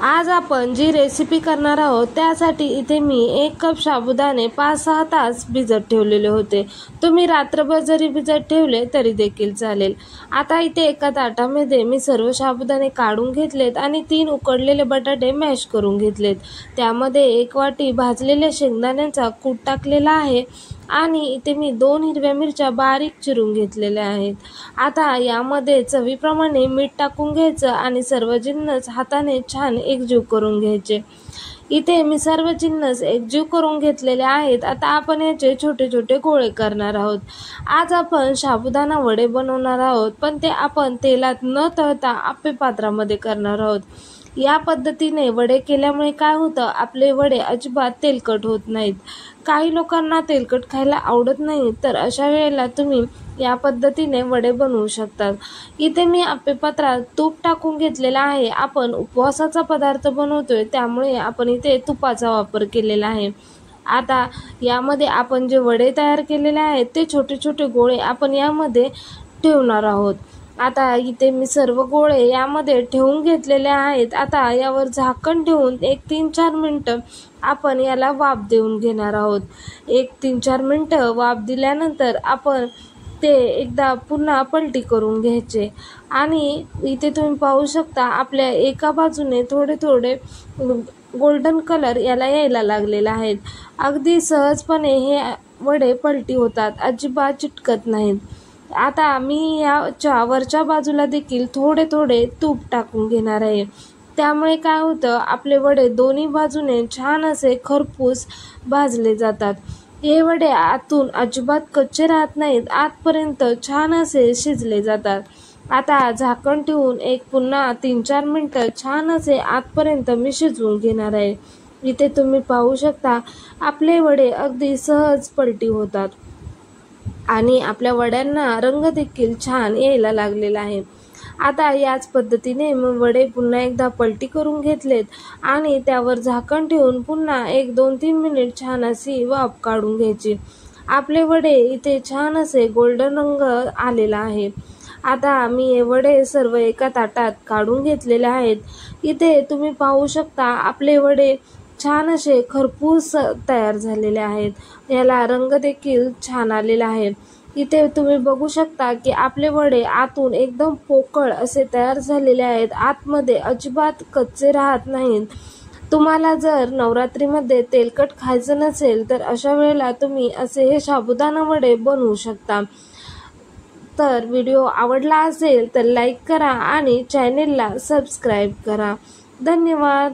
आज आपण जी रेसिपी करणार आहोत त्यासाठी इथे मी 1 कप साबुदाणे 5-6 तास भिजत ठेवलेले होते। तुम्ही रात्रभर जरी भिजत ठेवले तरी देखील चालेल। आता इथे एका ताटामध्ये मी सर्व साबुदाणे काढून घेतलेत आणि 3 उकडलेले बटाटे मॅश करून घेतलेत। त्यामध्ये 1 वाटी भाजलेल्या शेंगदाण्यांचा कूट टाकलेला आहे आणि इथे मी 2 हिरव्या मिरच्या बारीक चिरून घेतलेल्या आहेत। आता यामध्ये चवीप्रमाणे मीठ टाकून घ्यायचं आणि सर्व जिन्नस हाताने छान एकजीव करून घ्यायचे। इथे मी सर्व जिन्नस एकजीव करून घेतलेले आहेत। आता आपण याचे छोटे छोटे गोळे करणार आहोत। आज आपण साबुदाणा वडे बनवणार आहोत, पण ते आपण तेलात न तळता आप्पे पात्रामध्ये करणार आहोत। या पद्धतीने वडे केल्यामुळे काय होतं, आपले वडे अजिबात तेलकट होत नाहीत। काही लोकांना तेलकट खायला आवडत नाही, तर अशा वेळेला तुम्ही या पद्धतीने वडे बनवू शकतात। इथे मी आप्पे पात्रात तूप टाकून घेतलेला आहे। आपण उपवासाचा पदार्थ बनवतोय त्यामुळे आपण इथे तुपाचा वापर केलेला आहे। आता यामध्ये आपण जे वडे तयार केलेले आहेत ते छोटे छोटे गोळे आपण यामध्ये ठेवणार आहोत। आता इथे मी सर्व गोळे यामध्ये ठेवून घेतलेले आहेत। आता यावर झाकण ठेवून 1-3-4 मिनिटं आपण याला वाफ देऊन घेणार आहोत। 1-3-4 मिनिटं वाफ दिल्यानंतर आपण ते एकदा पुन्हा पलटी करून घ्यायचे आणि इथे तुम्ही पाहू शकता आपल्या एका बाजूने थोडे थोडे गोल्डन कलर याला यायला लागलेला आहे। अगदी सहजपणे हे वडे पलटी होतात, अजिबात चिटकत नाहीत। आता मी याच्या वरच्या बाजूला देखील थोडे थोडे तूप टाकून घेणार आहे। त्यामुळे काय होतं, आपले वडे दोन्ही बाजूने छान असे खरपूस भाजले जातात। हे वडे आतून अजिबात कच्चे राहत नाहीत, आतपर्यंत छान असे शिजले जातात। आता झाकण ठेवून पुन्हा 3-4 मिनिटं छान असे आतपर्यंत मी शिजवून घेणार आहे। इथे तुम्ही पाहू शकता आपले वडे अगदी सहज पलटी होतात आणि आपल्या वड्यांना रंग देखील छान यायला लागलेला आहे। आता याच पद्धतीने मी वडे पुन्हा एकदा पलटी करून घेतलेत आणि त्यावर झाकण ठेवून पुन्हा 1-2-3 मिनिट छान अशी वाफ काढून घ्यायची। आपले वडे इथे छान असे गोल्डन रंग आलेला आहे। आता मी हे वडे सर्व एका ताटात काढून घेतलेले आहेत। इथे तुम्ही पाहू शकता आपले वडे छान असे खरपूस तयार झालेले आहेत। याला रंग देखील छान आलेला आहे। इथे तुम्ही बघू शकता की आपले वडे आतून एकदम पोकळ असे तयार झालेले आहेत, आतमध्ये अजिबात कच्चे राहत नाहीत। तुम्हाला जर नवरात्रीमध्ये तेलकट खायचं नसेल तर अशा वेळेला तुम्ही असे हे साबुदाणा वडे बनवू शकता। तर व्हिडिओ आवडला असेल तर लाईक करा आणि चॅनेलला सबस्क्राईब करा। धन्यवाद।